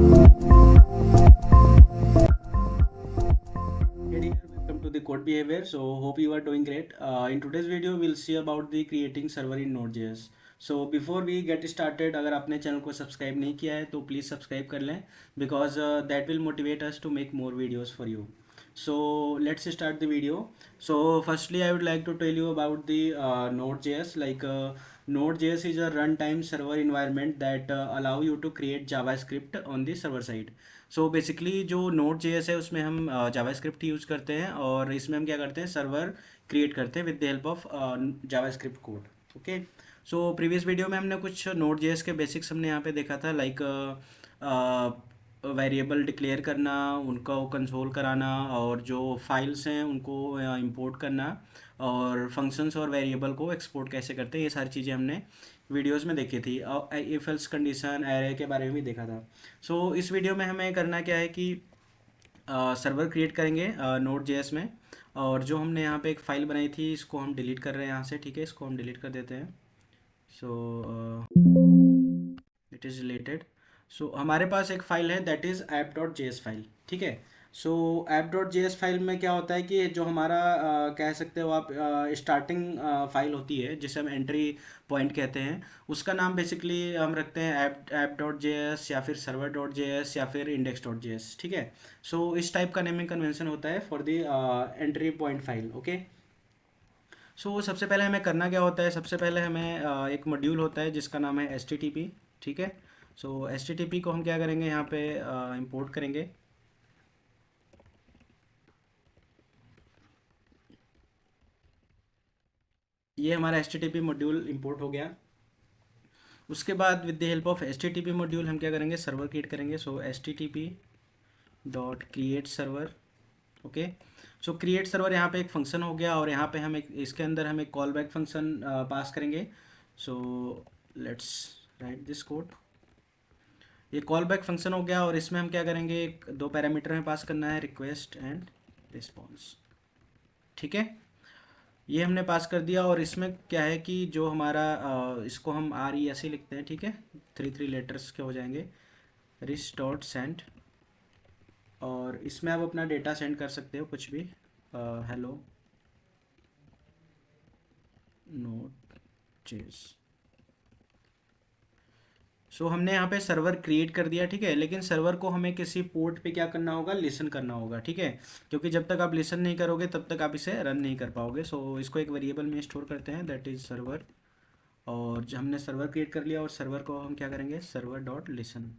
Hey dear, welcome to the code behavior. So hope you are doing great. In today's video we'll see about the creating server in Node.js. So before we get started, अगर आपने channel को subscribe नहीं किया है तो please subscribe कर लें because that will motivate us to make more videos for you. So let's start the video. So firstly I would like to tell you about the Node.js. Node.js is a runtime server environment that allow you to create JavaScript on the server side. So basically जो node JS है उसमें हम JavaScript use करते हैं और इसमें हम क्या करते हैं, सर्वर क्रिएट करते हैं with the help of JavaScript code. Okay. So previous video में हमने कुछ नोड जेएस के बेसिक्स हमने यहाँ पे देखा था, लाइक वेरिएबल डिक्लेयर करना, उनका कंसोल कराना, और जो फाइल्स हैं उनको इंपोर्ट करना, और फंक्शंस और वेरिएबल को एक्सपोर्ट कैसे करते हैं, ये सारी चीज़ें हमने वीडियोस में देखी थी. और इफ एल्स कंडीशन, एरे के बारे में भी देखा था. सो इस वीडियो में हमें करना क्या है कि सर्वर क्रिएट करेंगे नोड जेएस में, और जो हमने यहाँ पे एक फ़ाइल बनाई थी इसको हम डिलीट कर रहे हैं यहाँ से. ठीक है, इसको हम डिलीट कर देते हैं. So it is deleted. So हमारे पास एक फ़ाइल है दैट इज़ app.js फाइल. ठीक है. सो app.js फाइल में क्या होता है कि जो हमारा कह सकते हो आप स्टार्टिंग फाइल होती है जिसे हम एंट्री पॉइंट कहते हैं, उसका नाम बेसिकली हम रखते हैं app.js या फिर server.js या फिर index.js. ठीक है. सो इस टाइप का नेमिंग कन्वेंशन होता है for the entry point file. Okay. So सबसे पहले हमें करना क्या होता है, सबसे पहले हमें एक मॉड्यूल होता है जिसका नाम है HTTP. ठीक है. सो HTTP को हम क्या करेंगे, यहाँ पे इंपोर्ट करेंगे. ये हमारा HTTP मॉड्यूल इंपोर्ट हो गया. उसके बाद with the help of HTTP module हम क्या करेंगे, सर्वर क्रिएट करेंगे. सो HTTP dot create server. Okay. सो क्रिएट सर्वर यहाँ पे एक फंक्शन हो गया, और यहाँ पे हम एक इसके अंदर हम एक कॉल बैक फंक्शन पास करेंगे. So let's write this code. ये कॉल बैक फंक्शन हो गया, और इसमें हम क्या करेंगे, दो पैरामीटर में पास करना है, रिक्वेस्ट एंड रिस्पॉन्स. ठीक है. ये हमने पास कर दिया, और इसमें क्या है कि जो हमारा इसको हम RES लिखते हैं. ठीक है, 3 लेटर्स के हो जाएंगे, रिस डॉट सेंड. और इसमें आप अपना डेटा सेंड कर सकते हो, कुछ भी. Hello note JS. सो हमने यहाँ पे सर्वर क्रिएट कर दिया. ठीक है. लेकिन सर्वर को हमें किसी पोर्ट पे क्या करना होगा, लिसन करना होगा. ठीक है. क्योंकि जब तक आप लिसन नहीं करोगे तब तक आप इसे रन नहीं कर पाओगे. सो इसको एक वेरिएबल में स्टोर करते हैं दैट इज़ सर्वर. और जब हमने सर्वर क्रिएट कर लिया, और सर्वर को हम क्या करेंगे, सर्वर डॉट लिसन.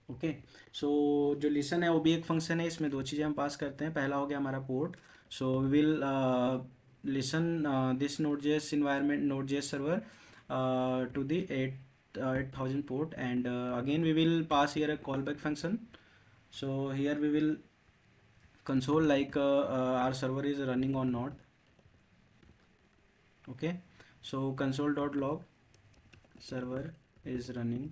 ओके. सो जो लिसन है वो भी एक फंक्शन है, इसमें दो चीज़ें हम पास करते हैं. पहला हो गया हमारा port. So will listen this Node.js environment, Node.js server to the 8000 port, and again we will pass here a callback function. So here we will console like our server is running on Node. Okay. So console.log server is running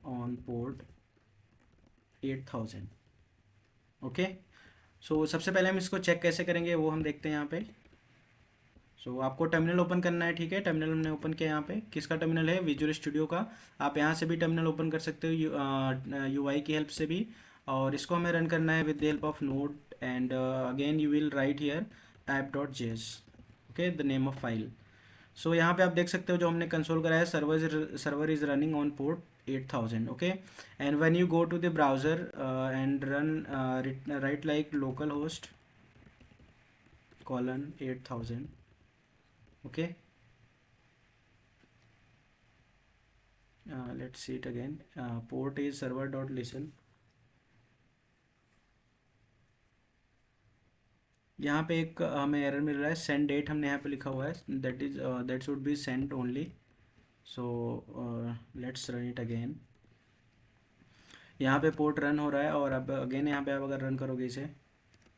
on port 8000. Okay. सो सबसे पहले हम इसको check कैसे करेंगे वो हम देखते हैं यहाँ पे. सो आपको टर्मिनल ओपन करना है. ठीक है. टर्मिनल हमने ओपन किया. यहाँ पे किसका टर्मिनल है, विजुअल स्टूडियो का. आप यहाँ से भी टर्मिनल ओपन कर सकते हो UI की हेल्प से भी. और इसको हमें रन करना है with the help of node, and again you will write here app.js. Okay, the name of file. So यहाँ पे आप देख सकते हो जो हमने कंसोल कराया, server is running on port 8000. okay, and when you go to the browser and run write like localhost colon 8000. okay, let's see it again. Port is server dot listen. यहाँ पे एक हमें एरर मिल रहा है, send date हमने यहाँ पे लिखा हुआ है, that should be sent only. So let's run it again. यहाँ पे पोर्ट रन हो रहा है, और अब अगेन यहाँ पे आप अगर रन करोगे इसे,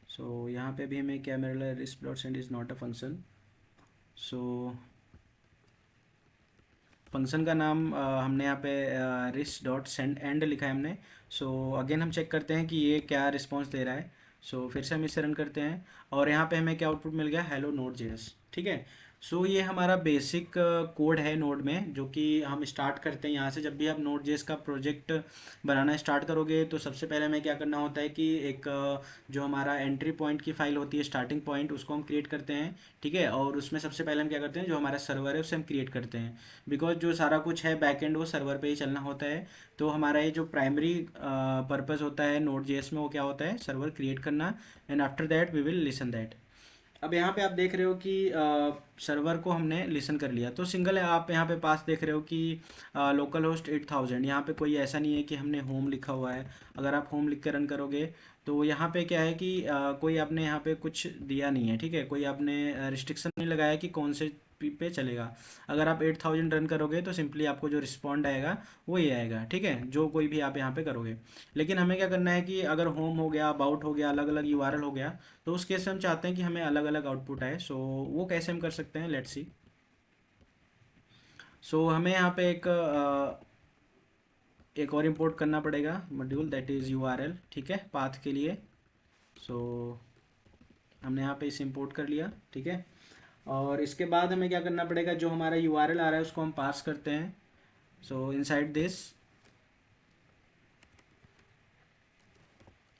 सो यहाँ पे भी हमें क्या मिल रहा है, risk dot send is not a function. So function का नाम हमने यहाँ पे रिस्क डॉट सेंड एंड लिखा है हमने. सो अगेन हम चेक करते हैं कि ये क्या रिस्पॉन्स दे रहा है. सो फिर से हम इसे रन करते हैं, और यहाँ पे हमें क्या आउटपुट मिल गया, हेलो नोड जेएस. ठीक है. सो ये हमारा बेसिक कोड है नोड में, जो कि हम स्टार्ट करते हैं यहाँ से। जब भी आप नोड जेएस का प्रोजेक्ट बनाना स्टार्ट करोगे तो सबसे पहले हमें क्या करना होता है कि एक जो हमारा एंट्री पॉइंट की फाइल होती है, स्टार्टिंग पॉइंट, उसको हम क्रिएट करते हैं। ठीक है, और उसमें सबसे पहले हम क्या करते हैं, जो हमारा सर्वर है उसे हम क्रिएट करते हैं। बिकॉज जो सारा कुछ है बैक एंड वो सर्वर पे ही चलना होता है। तो हमारा ये जो प्राइमरी पर्पज़ होता है नोड जेएस में, वो क्या होता है, सर्वर क्रिएट करना। And after that we will listen that. अब यहाँ पे आप देख रहे हो कि सर्वर को हमने लिसन कर लिया, तो सिंगल है। आप यहाँ पे पास देख रहे हो कि लोकल होस्ट 8000। यहाँ पे कोई ऐसा नहीं है कि हमने होम लिखा हुआ है। अगर आप होम लिख के रन करोगे तो यहाँ पे क्या है कि कोई आपने यहाँ पे कुछ दिया नहीं है। ठीक है, कोई आपने रिस्ट्रिक्शन नहीं लगाया कि कौन से पे चलेगा। अगर आप 8000 रन करोगे तो सिंपली आपको जो रिस्पॉन्ड आएगा वो ये आएगा। ठीक है, जो कोई भी आप यहाँ पे करोगे। लेकिन हमें क्या करना है कि अगर होम हो गया, अबाउट हो गया, अलग अलग यूआरएल हो गया, तो उस केस में हम चाहते हैं कि हमें अलग अलग आउटपुट आए। सो वो कैसे हम कर सकते हैं, लेट्स सी। सो हमें यहाँ पे एक और इंपोर्ट करना पड़ेगा मॉड्यूल, दैट इज़ यूआरएल। ठीक है, पाथ के लिए। सो हमने यहाँ पे इसे इंपोर्ट कर लिया। ठीक है, और इसके बाद हमें क्या करना पड़ेगा, जो हमारा यूआरएल आ रहा है उसको हम पास करते हैं। So inside this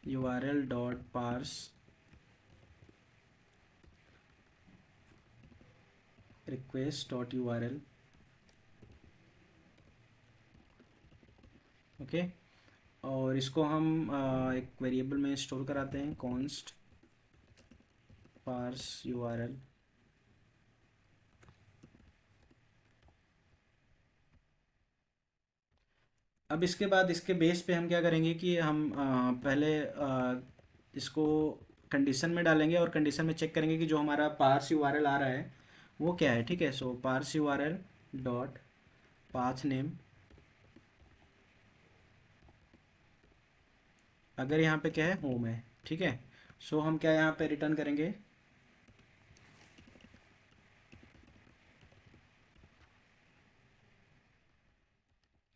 URL dot parse request dot URL. Okay, और इसको हम एक वेरिएबल में स्टोर कराते हैं, कॉन्स्ट पार्स यूआरएल। अब इसके बाद इसके बेस पे हम क्या करेंगे कि हम पहले इसको कंडीशन में डालेंगे, और कंडीशन में चेक करेंगे कि जो हमारा पार्स यूआरएल आ रहा है वो क्या है। ठीक है, so parse URL dot path name, अगर यहाँ पे क्या है, होम है। ठीक है, सो हम क्या यहाँ पे रिटर्न करेंगे,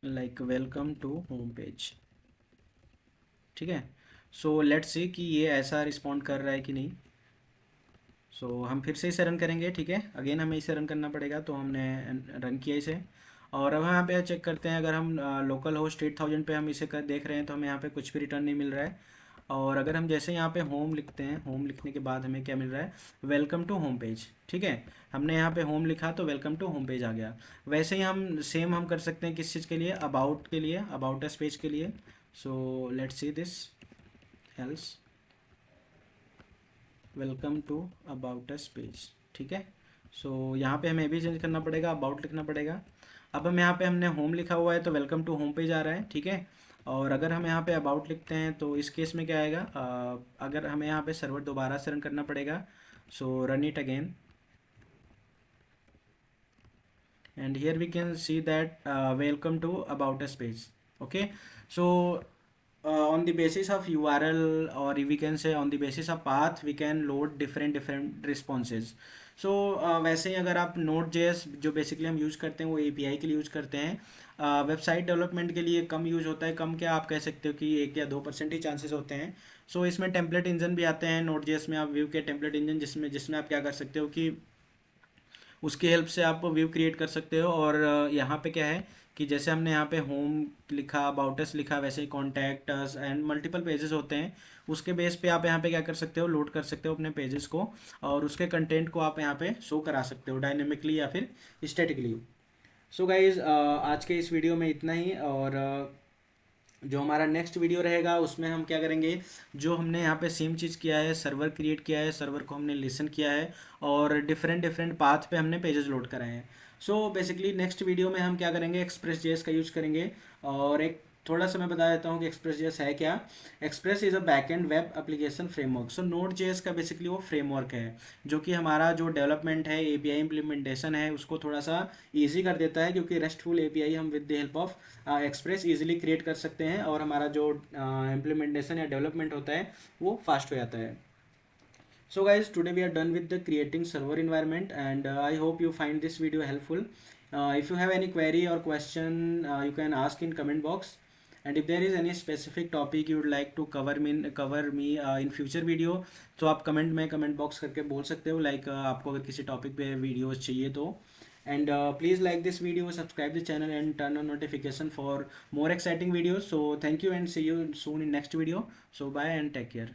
like welcome to home page. ठीक है, सो लेट्स सी कि ये ऐसा रिस्पॉन्ड कर रहा है कि नहीं। सो हम फिर से इसे रन करेंगे। ठीक है, अगेन हमें इसे रन करना पड़ेगा, तो हमने रन किया इसे। और अब यहाँ पे चेक करते हैं, अगर हम लोकल होस्ट 8000 पे हम इसे देख रहे हैं तो हमें यहाँ पे कुछ भी रिटर्न नहीं मिल रहा है। और अगर हम जैसे यहाँ पे होम लिखते हैं, होम लिखने के बाद हमें क्या मिल रहा है, वेलकम टू होम पेज। ठीक है, हमने यहाँ पे होम लिखा तो वेलकम टू होम पेज आ गया। वैसे ही हम सेम हम कर सकते हैं किस चीज़ के लिए, अबाउट के लिए, अबाउट अस पेज के लिए। So let's see this else welcome to about us page. ठीक है, सो यहाँ पे हमें भी चेंज करना पड़ेगा, अबाउट लिखना पड़ेगा। अब हम यहाँ पे हमने होम लिखा हुआ है तो वेलकम टू होम पेज आ रहा है। ठीक है, और अगर हम यहाँ पे अबाउट लिखते हैं तो इस केस में क्या आएगा, अगर हमें यहाँ पे सर्वर दोबारा से रन करना पड़ेगा। So run it again, and here we can see that welcome to about us page. Okay, so on the basis of URL, or we can say on the basis of path, we can load different responses. सो वैसे ही अगर आप Node.js जो basically हम use करते हैं वो API के लिए यूज़ करते हैं। वेबसाइट डेवलपमेंट के लिए कम यूज़ होता है, कम क्या आप कह सकते हो कि 1 या 2% ही चांसेस होते हैं। सो इसमें टेम्पलेट इंजन भी आते हैं Node.js में, आप व्यू के टेम्पलेट इंजन, जिसमें जिसमें आप क्या कर सकते हो कि उसकी हेल्प से आप व्यू क्रिएट कर सकते हो। और यहाँ पे क्या है कि जैसे हमने यहाँ पे होम लिखा, अबाउट अस लिखा, वैसे ही contact us and multiple pages होते हैं। उसके बेस पे आप यहाँ पे क्या कर सकते हो, लोड कर सकते हो अपने पेजेस को, और उसके कंटेंट को आप यहाँ पे शो करा सकते हो डायनेमिकली या फिर स्टैटिकली। सो गाइज, आज के इस वीडियो में इतना ही। और जो हमारा नेक्स्ट वीडियो रहेगा उसमें हम क्या करेंगे, जो हमने यहाँ पे सेम चीज़ किया है, सर्वर क्रिएट किया है, सर्वर को हमने लिसन किया है, और डिफरेंट पाथ पे हमने पेजेस लोड कराए हैं। सो बेसिकली नेक्स्ट वीडियो में हम क्या करेंगे, एक्सप्रेस जेएस का यूज़ करेंगे। और एक थोड़ा सा मैं बता देता हूँ कि एक्सप्रेस जेएस है क्या। Express is a back and web application framework. So node JS का बेसिकली वो फ्रेमवर्क है, जो कि हमारा जो डेवलपमेंट है, एपीआई इम्प्लीमेंटेशन है, उसको थोड़ा सा ईजी कर देता है, क्योंकि रेस्टफुल एपीआई हम with the help of express easily create कर सकते हैं, और हमारा जो इम्प्लीमेंटेशन या डेवलपमेंट होता है वो फास्ट हो जाता है। So guys, today we are done with the creating server environment, and I hope you find this video helpful. If you have any query or question, you can ask in comment box, and if there is any specific topic you would like to cover me in future video, तो आप comment box करके बोल सकते हो, like आपको अगर किसी topic पे वीडियोस चाहिए तो। And please like this video, subscribe the channel and turn on notification for more exciting videos. So thank you and see you soon in next video. So bye and take care.